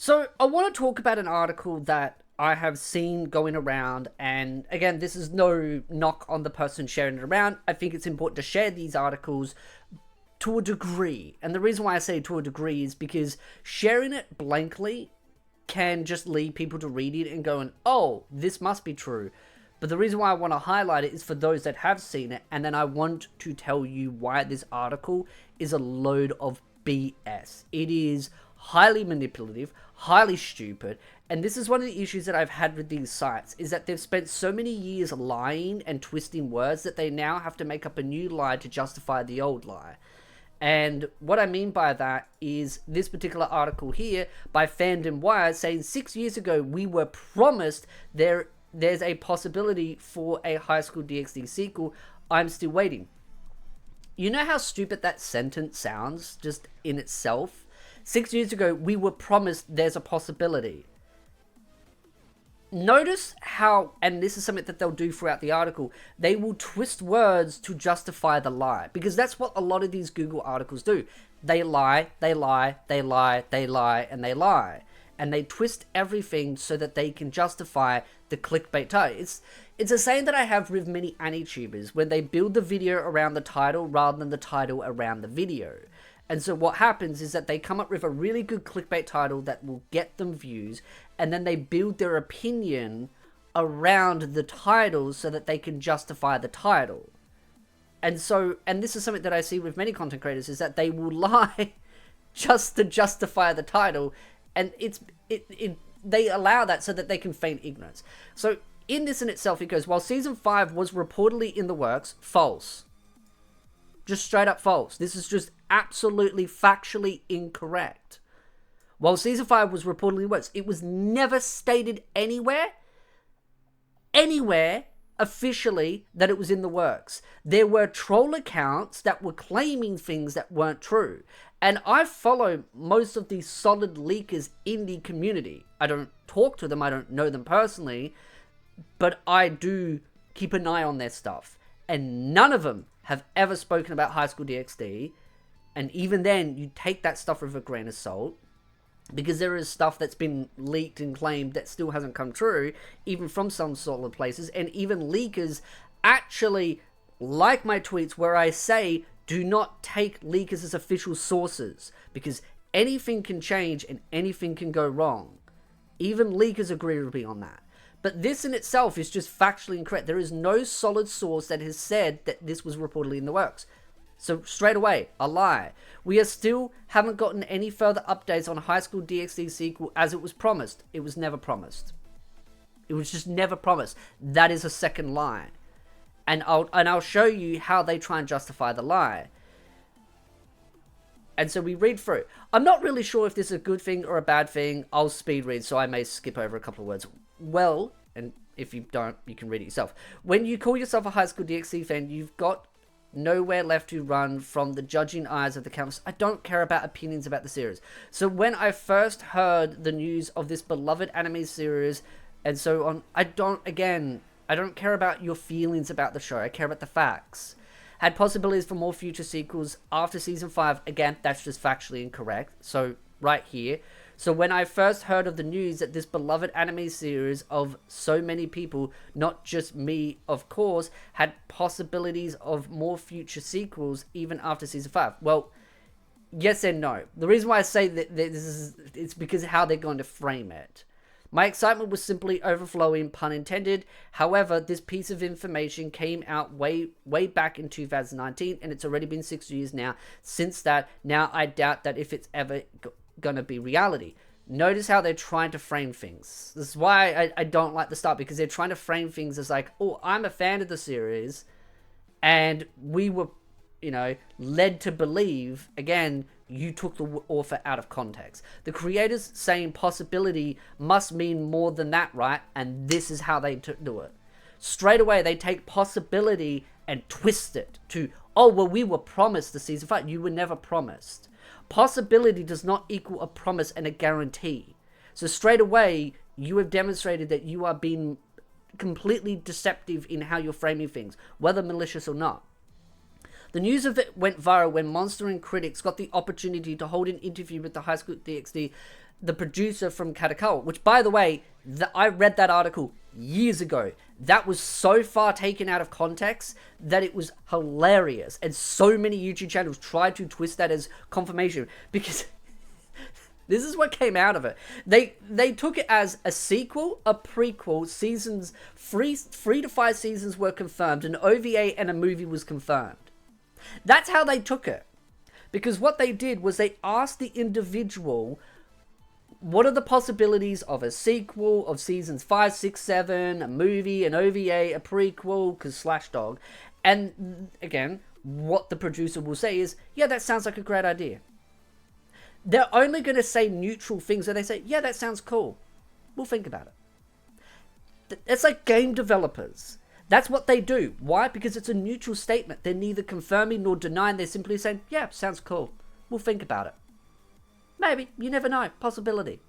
So I want to talk about an article that I have seen going around, and again, this is no knock on the person sharing it around. I think it's important to share these articles to a degree, and the reason why I say to a degree is because sharing it blankly can just lead people to read it and going, oh, this must be true. But the reason why I want to highlight it is for those that have seen it, and then I want to tell you why this article is a load of BS. It is highly manipulative, highly stupid, and this is one of the issues that I've had with these sites, is that they've spent so many years lying and twisting words that they now have to make up a new lie to justify the old lie. And what I mean by that is this particular article here by Fandom Wire saying 6 years ago we were promised there's a possibility for a High School DxD sequel. I'm still waiting. You know how stupid that sentence sounds just in itself? 6 years ago we were promised there's a possibility. Notice how, and this is something that they'll do throughout the article, they will twist words to justify the lie. Because that's what a lot of these Google articles do. They lie, they lie, they lie, they lie, and they lie. And they twist everything so that they can justify the clickbait title. It's a saying that I have with many AniTubers, when they build the video around the title rather than the title around the video. And so what happens is that they come up with a really good clickbait title that will get them views, and then they build their opinion around the title so that they can justify the title. And this is something that I see with many content creators, is that they will lie just to justify the title, and they allow that so that they can feign ignorance. So in this in itself, it goes, while season 5 was reportedly in the works, false. Just straight up false. This is just absolutely factually incorrect. While season 5 was reportedly in the works, it was never stated anywhere officially that it was in the works. There were troll accounts that were claiming things that weren't true. And I follow most of these solid leakers in the community. I don't talk to them, I don't know them personally, but I do keep an eye on their stuff. And none of them have ever spoken about High School DxD. And even then, you take that stuff with a grain of salt, because there is stuff that's been leaked and claimed that still hasn't come true, even from some solid places. And even leakers actually like my tweets where I say, do not take leakers as official sources, because anything can change and anything can go wrong. Even leakers agree with me on that. But this in itself is just factually incorrect. There is no solid source that has said that this was reportedly in the works. So straight away, a lie. We still haven't gotten any further updates on High School DxD sequel as it was promised. It was never promised. It was just never promised. That is a second lie. And I'll show you how they try and justify the lie. And so we read through. I'm not really sure if this is a good thing or a bad thing. I'll speed read, so I may skip over a couple of words. Well, and if you don't, you can read it yourself. When you call yourself a High School DxD fan, you've got nowhere left to run from the judging eyes of the countless. I don't care about opinions about the series. So when I first heard the news of this beloved anime series and so on, I don't care about your feelings about the show. I care about the facts. Had possibilities for more future sequels after season 5. Again, that's just factually incorrect. So right here. So when I first heard of the news that this beloved anime series of so many people, not just me, of course, had possibilities of more future sequels even after season 5. Well, yes and no. The reason why I say that it's because of how they're going to frame it. My excitement was simply overflowing, pun intended. However, this piece of information came out way back in 2019, and it's already been 6 years now since that. Now I doubt that if it's ever gonna be reality. Notice how they're trying to frame things. This is why I don't like the start, because they're trying to frame things as like, oh, I'm a fan of the series, and we were, led to believe. Again, you took the author out of context. The creators saying possibility must mean more than that, right? And this is how they do it. Straight away, they take possibility and twist it to, oh, well, we were promised the season 5. You were never promised. Possibility does not equal a promise and a guarantee. So straight away, you have demonstrated that you are being completely deceptive in how you're framing things, whether malicious or not. The news of it went viral when Monster and critics got the opportunity to hold an interview with the High School DxD the producer from Katakawa, which, by the way, I read that article years ago. That was so far taken out of context that it was hilarious. And so many YouTube channels tried to twist that as confirmation because this is what came out of it. They took it as a sequel, a prequel, seasons, 3 to 5 seasons were confirmed, an OVA and a movie was confirmed. That's how they took it. Because what they did was they asked the individual, what are the possibilities of a sequel of seasons 5, 6, 7, a movie, an OVA, a prequel, because /dog. And again, what the producer will say is, yeah, that sounds like a great idea. They're only going to say neutral things where they say, yeah, that sounds cool. We'll think about it. It's like game developers. That's what they do. Why? Because it's a neutral statement. They're neither confirming nor denying. They're simply saying, yeah, sounds cool. We'll think about it. Maybe. You never know. Possibility.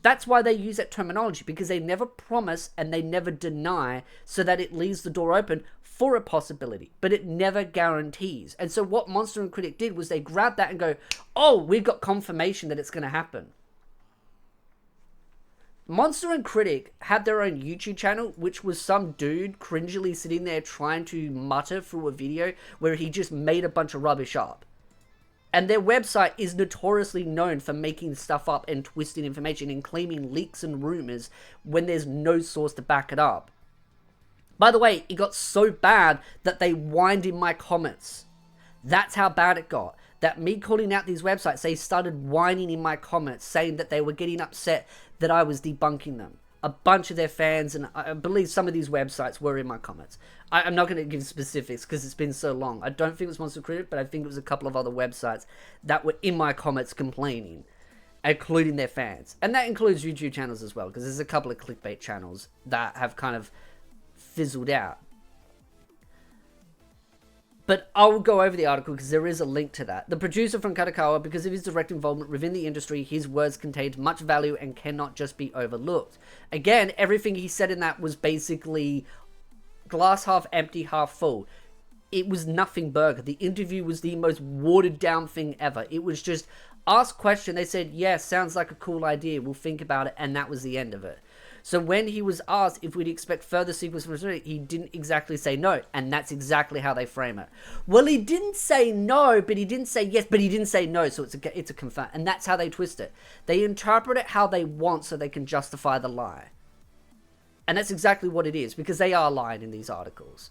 That's why they use that terminology, because they never promise and they never deny, so that it leaves the door open for a possibility, but it never guarantees. And so what Monster and Critic did was they grabbed that and go, oh, we've got confirmation that it's going to happen. Monster and Critic had their own YouTube channel, which was some dude cringily sitting there trying to mutter through a video where he just made a bunch of rubbish up. And their website is notoriously known for making stuff up and twisting information and claiming leaks and rumors when there's no source to back it up. By the way, it got so bad that they whined in my comments. That's how bad it got. That me calling out these websites, they started whining in my comments, saying that they were getting upset that I was debunking them. A bunch of their fans, and I believe some of these websites were in my comments. I'm not going to give specifics because it's been so long. I don't think it was Monster Critic, but I think it was a couple of other websites that were in my comments complaining, including their fans. And that includes YouTube channels as well, because there's a couple of clickbait channels that have kind of fizzled out. But I'll go over the article because there is a link to that. The producer from Katakawa, because of his direct involvement within the industry, his words contained much value and cannot just be overlooked. Again, everything he said in that was basically glass half empty, half full. It was nothing burger. The interview was the most watered down thing ever. It was just ask question. They said, yeah, sounds like a cool idea. We'll think about it. And that was the end of it. So when he was asked if we'd expect further sequels from Espiritu, he didn't exactly say no, and that's exactly how they frame it. Well, he didn't say no, but he didn't say yes, but he didn't say no, so it's a confirm, and that's how they twist it. They interpret it how they want so they can justify the lie. And that's exactly what it is, because they are lying in these articles.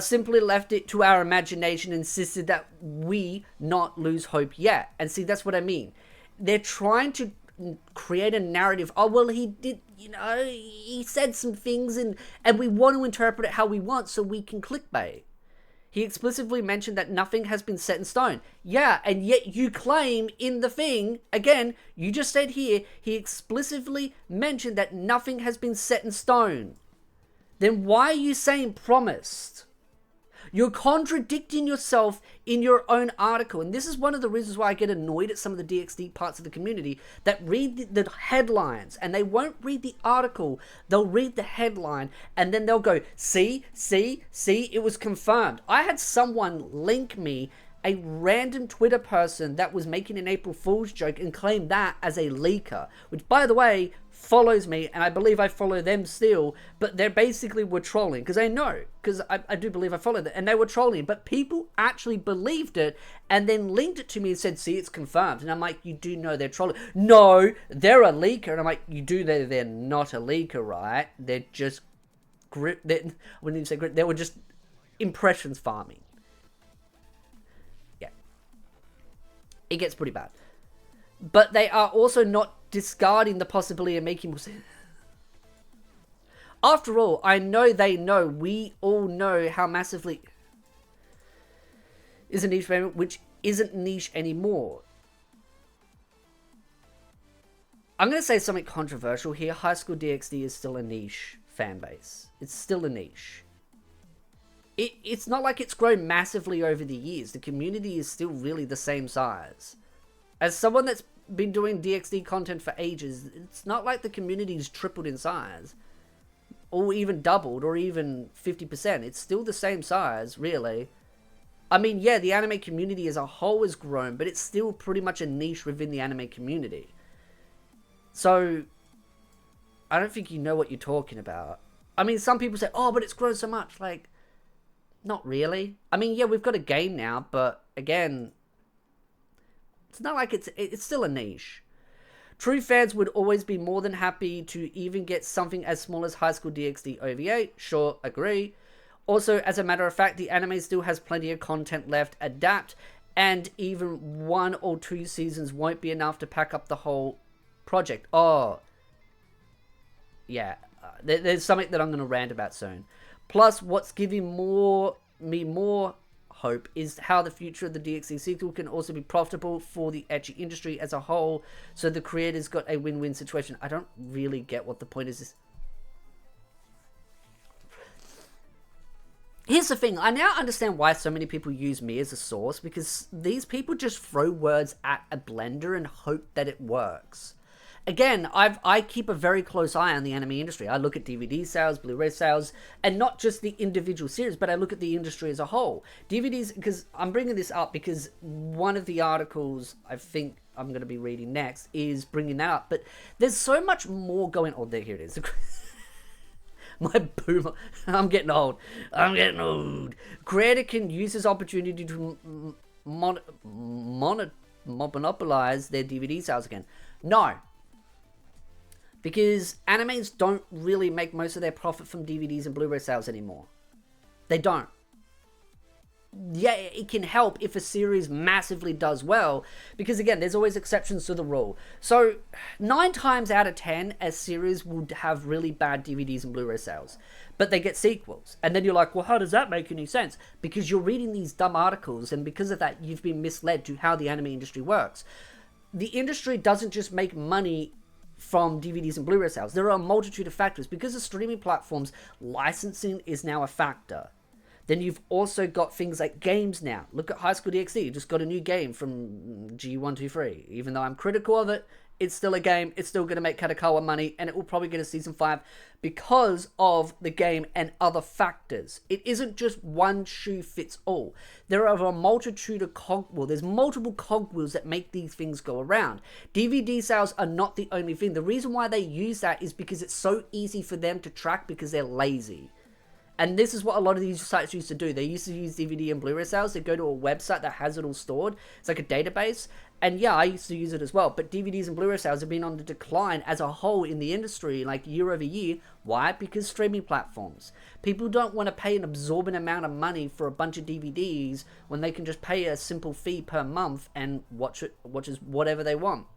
Simply left it to our imagination, insisted that we not lose hope yet. And see, that's what I mean. They're trying to create a narrative. Oh, well, he did, he said some things and we want to interpret it how we want so we can clickbait. He explicitly mentioned that nothing has been set in stone. Yeah, and yet you claim in the thing, again, you just said here, he explicitly mentioned that nothing has been set in stone. Then why are you saying promised? You're contradicting yourself in your own article. And this is one of the reasons why I get annoyed at some of the DxD parts of the community that read the headlines and they won't read the article. They'll read the headline and then they'll go, see, it was confirmed. I had someone link me a random Twitter person that was making an April Fool's joke and claimed that as a leaker, which, by the way, follows me, and I believe I follow them still, but they basically were trolling, because I know, because I do believe I follow them, and they were trolling, but people actually believed it, and then linked it to me and said, see, it's confirmed, and I'm like, you do know they're trolling. No, they're a leaker, and I'm like, you do know they're not a leaker, right? They're just, I wouldn't even say they were just impressions farming. Yeah. It gets pretty bad. But they are also not discarding the possibility of making more sense. After all, I know they know, we all know how massively is a niche fan, which isn't niche anymore. I'm going to say something controversial here. High School DxD is still a niche fan base. It's still a niche. It's not like it's grown massively over the years. The community is still really the same size. As someone that's been doing DxD content for ages, it's not like the community's tripled in size, or even doubled, or even 50%. It's still the same size, really. I mean, yeah, the anime community as a whole has grown, but it's still pretty much a niche within the anime community. So I don't think you know what you're talking about. I mean, some people say, oh, but it's grown so much. Like, not really. I mean, yeah, we've got a game now, but again, it's not like it's still a niche. True fans would always be more than happy to even get something as small as High School DxD OVA. Sure, agree. Also, as a matter of fact, the anime still has plenty of content left. Adapt, and even 1 or 2 seasons won't be enough to pack up the whole project. Oh, yeah. There's something that I'm going to rant about soon. Plus, what's giving me more hope is how the future of the DxD sequel can also be profitable for the ecchi industry as a whole, so the creators got a win-win situation. I don't really get what the point is. Here's the thing, I now understand why so many people use me as a source, because these people just throw words at a blender and hope that it works. Again, I keep a very close eye on the anime industry. I look at DVD sales, Blu-ray sales, and not just the individual series, but I look at the industry as a whole. DVDs, because I'm bringing this up because one of the articles I think I'm going to be reading next is bringing that up. But there's so much more going on. Oh, there, here it is. My boomer. I'm getting old. Creator can use this opportunity to monopolize their DVD sales again. No. Because animes don't really make most of their profit from DVDs and Blu-ray sales anymore. They don't. Yeah, it can help if a series massively does well, because again, there's always exceptions to the rule. So 9 times out of 10, a series would have really bad DVDs and Blu-ray sales, but they get sequels. And then you're like, well, how does that make any sense? Because you're reading these dumb articles, and because of that, you've been misled to how the anime industry works. The industry doesn't just make money from DVDs and Blu-ray sales. There are a multitude of factors. Because of streaming platforms, licensing is now a factor. Then you've also got things like games now. Look at High School DxD. Just got a new game from G123. Even though I'm critical of it, it's still a game. It's still going to make Katakawa money, and it will probably get a season 5 because of the game and other factors. It isn't just one shoe fits all. There are a multitude of there's multiple cogwheels that make these things go around. DVD sales are not the only thing. The reason why they use that is because it's so easy for them to track because they're lazy. And this is what a lot of these sites used to do. They used to use DVD and Blu-ray sales. They go to a website that has it all stored. It's like a database. And yeah, I used to use it as well. But DVDs and Blu-ray sales have been on the decline as a whole in the industry, like year over year. Why? Because streaming platforms. People don't want to pay an absorbent amount of money for a bunch of DVDs when they can just pay a simple fee per month and watch whatever they want.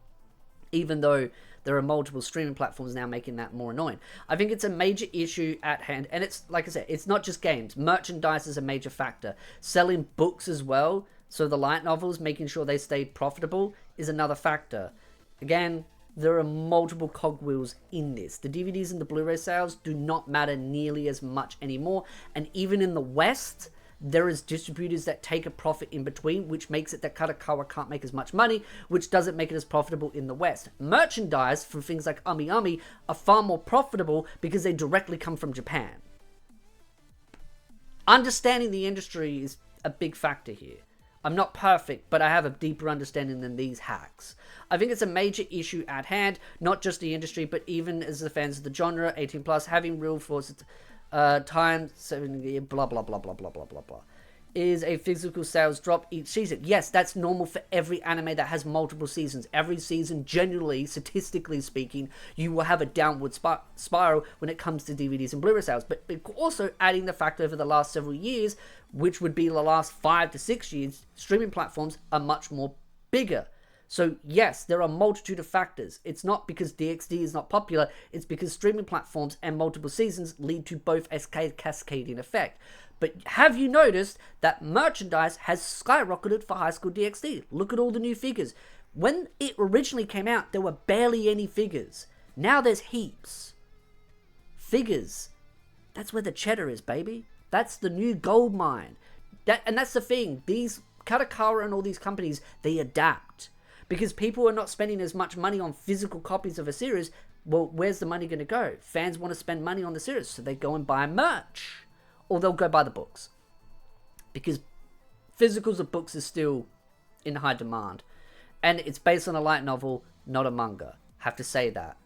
Even though there are multiple streaming platforms now making that more annoying. I think it's a major issue at hand. And it's, like I said, it's not just games. Merchandise is a major factor. Selling books as well. So the light novels, making sure they stay profitable is another factor. Again, there are multiple cogwheels in this. The DVDs and the Blu-ray sales do not matter nearly as much anymore. And even in the West, there is distributors that take a profit in between, which makes it that Katakawa can't make as much money, which doesn't make it as profitable in the West. Merchandise from things like Ami Ami are far more profitable because they directly come from Japan. Understanding the industry is a big factor here. I'm not perfect, but I have a deeper understanding than these hacks. I think it's a major issue at hand, not just the industry, but even as the fans of the genre, 18 plus, having real force time, 7 year, blah, blah, blah, blah, blah, blah, blah, blah. Is a physical sales drop each season. Yes, that's normal for every anime that has multiple seasons. Every season, generally, statistically speaking, you will have a downward spiral when it comes to DVDs and Blu-ray sales. But also adding the fact over the last several years, which would be the last 5 to 6 years, streaming platforms are much more bigger. So yes, there are a multitude of factors. It's not because DxD is not popular, it's because streaming platforms and multiple seasons lead to both a cascading effect. But have you noticed that merchandise has skyrocketed for High School DxD? Look at all the new figures. When it originally came out, there were barely any figures. Now there's heaps. Figures. That's where the cheddar is, baby. That's the new gold mine. And that's the thing. These Katakawa and all these companies, they adapt. Because people are not spending as much money on physical copies of a series. Well, where's the money going to go? Fans want to spend money on the series, so they go and buy merch. Or they'll go buy the books. Because physicals of books is still in high demand. And it's based on a light novel, not a manga. Have to say that.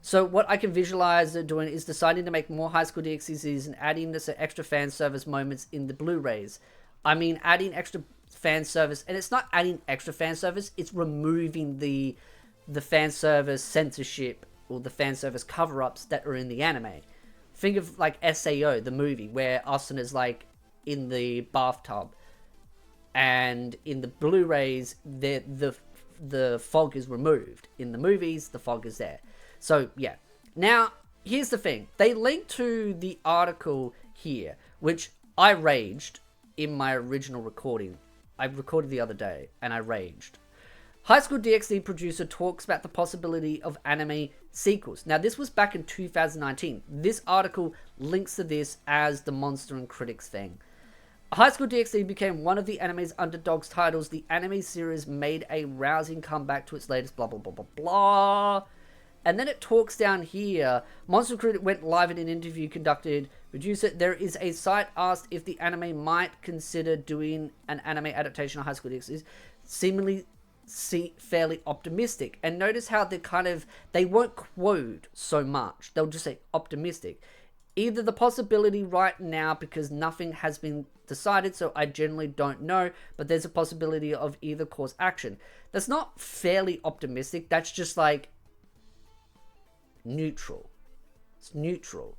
So what I can visualize it doing is deciding to make more High School DxD seasons and adding this extra fan service moments in the Blu-rays. I mean, adding extra fan service, and it's not adding extra fan service, it's removing the fan service censorship or the fan service cover-ups that are in the anime. Think of like SAO, the movie, where Austin is like in the bathtub, and in the Blu-rays, the fog is removed. In the movies, the fog is there. So, yeah. Now, here's the thing. They link to the article here, which I raged in my original recording. I recorded the other day, and I raged. High School DxD producer talks about the possibility of anime sequels. Now, this was back in 2019. This article links to this as the Monster and Critics thing. High School DxD became one of the anime's underdogs titles. The anime series made a rousing comeback to its latest blah, blah, blah, blah, blah. And then it talks down here. Monster Critic went live in an interview conducted. Producer, there is a site asked if the anime might consider doing an anime adaptation of High School DxD. Seemingly fairly optimistic. And notice how they won't quote so much. They'll just say optimistic. Either the possibility right now, because nothing has been decided, so I generally don't know, but there's a possibility of either course action. That's not fairly optimistic. That's just like neutral. It's neutral.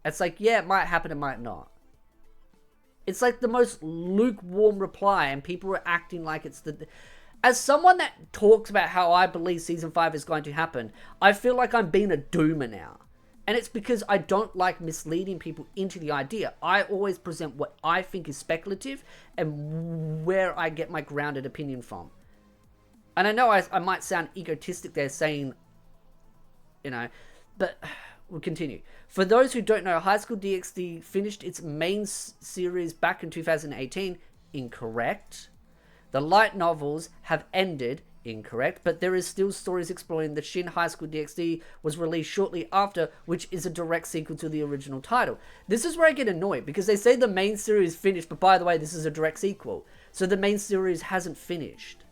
It's like, yeah, it might happen, it might not. It's like the most lukewarm reply, and people are acting like it's the... As someone that talks about how I believe Season 5 is going to happen, I feel like I'm being a doomer now. And it's because I don't like misleading people into the idea. I always present what I think is speculative and where I get my grounded opinion from. And I know I might sound egotistic there saying, you know, but we'll continue. For those who don't know, High School DxD finished its main series back in 2018. Incorrect. The light novels have ended. Incorrect, but there is still stories exploring the Shin High School DxD was released shortly after, which is a direct sequel to the original title. This is where I get annoyed, because they say the main series finished, but by the way, this is a direct sequel. So the main series hasn't finished.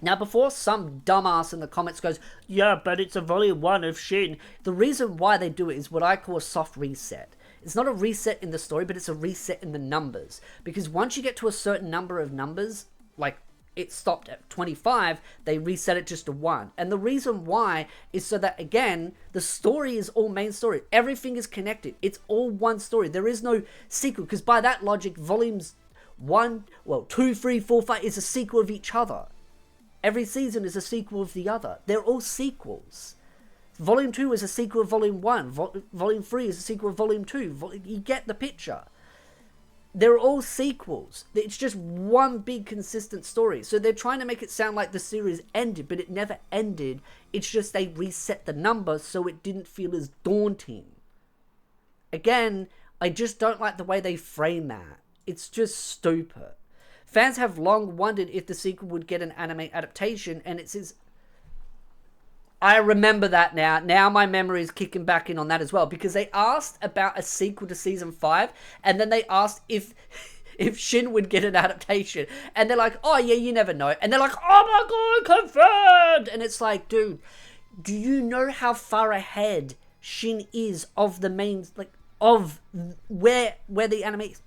Now, before some dumbass in the comments goes, yeah, but it's a volume 1 of Shin, the reason why they do it is what I call a soft reset. It's not a reset in the story, but it's a reset in the numbers. Because once you get to a certain number of numbers, like it stopped at 25, they reset it just to 1. And the reason why is so that, again, the story is all main story. Everything is connected. It's all one story. There is no sequel, because by that logic, volumes 2, 3, 4, 5 is a sequel of each other. Every season is a sequel of the other. They're all sequels. Volume 2 is a sequel of Volume 1. Volume 3 is a sequel of Volume 2. You get the picture. They're all sequels. It's just one big consistent story. So they're trying to make it sound like the series ended, but it never ended. It's just they reset the number so it didn't feel as daunting. Again, I just don't like the way they frame that. It's just stupid. Fans have long wondered if the sequel would get an anime adaptation, and it says... I remember that now. Now my memory is kicking back in on that as well, because they asked about a sequel to Season 5, and then they asked if Shin would get an adaptation, and they're like, oh yeah, you never know, and they're like, oh my god, confirmed, and it's like, dude, do you know how far ahead Shin is of the main, like, of where the anime is?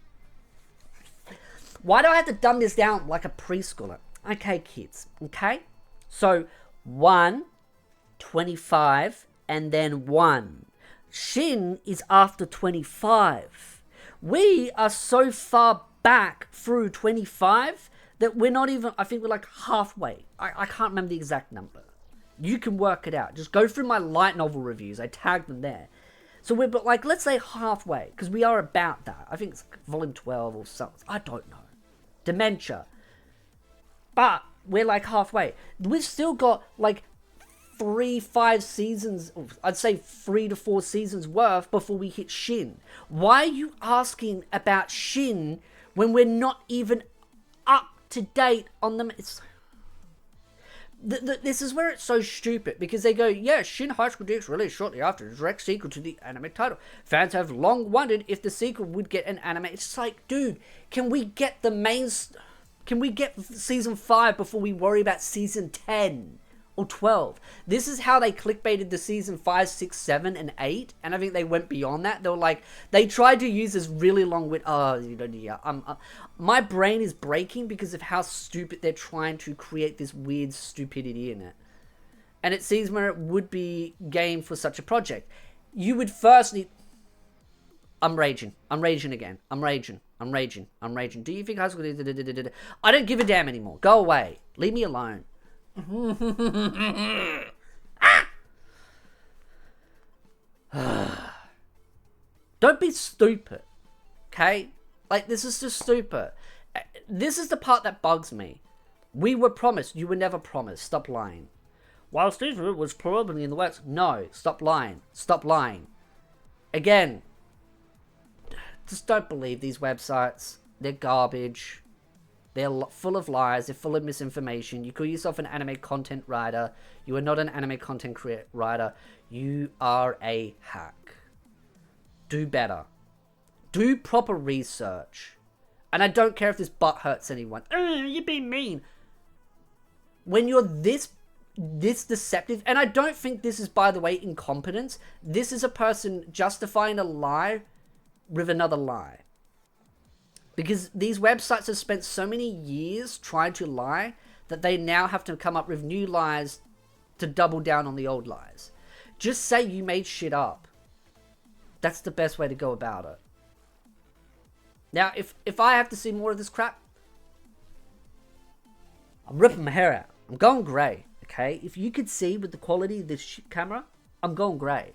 Why do I have to dumb this down like a preschooler? Okay, kids, okay? So, 1, 25, and then 1. Shin is after 25. We are so far back through 25 that we're not even, I think we're like halfway. I can't remember the exact number. You can work it out. Just go through my light novel reviews. I tagged them there. So we're, but like, let's say halfway, because we are about that. I think it's like volume 12 or something. I don't know. Dementia. But we're like halfway. We've still got like 3-5 seasons, I'd say 3 to 4 seasons worth before we hit Shin. Why are you asking about Shin when we're not even up to date on them? This is where it's so stupid, because they go, yeah, Shin High School DxD released shortly after a direct sequel to the anime title. Fans have long wondered if the sequel would get an anime. It's like, dude, can we get Season 5 before we worry about Season 10? or 12. This is how they clickbaited the season 5, 6, 7, and 8. And I think they went beyond that. They were like, they tried to use this really long my brain is breaking because of how stupid they're trying to create this weird stupidity in it. And it seems where it would be game for such a project. You would first need... I'm raging again. I'm raging. Do you think high school... I don't give a damn anymore. Go away. Leave me alone. Don't be stupid. Okay? Like, this is just stupid. This is the part that bugs me. We were promised. You were never promised. Stop lying. While Steve was probably in the works. No. Stop lying. Stop lying. Again. Just don't believe these websites. They're garbage. They're full of lies. They're full of misinformation. You call yourself an anime content writer. You are not an anime content writer. You are a hack. Do better. Do proper research. And I don't care if this butt hurts anyone. You're being mean. When you're this deceptive, and I don't think this is, by the way, incompetence. This is a person justifying a lie with another lie. Because these websites have spent so many years trying to lie that they now have to come up with new lies to double down on the old lies. Just say you made shit up. That's the best way to go about it. Now, if I have to see more of this crap, I'm ripping my hair out. I'm going grey, okay? If you could see with the quality of this camera, I'm going grey.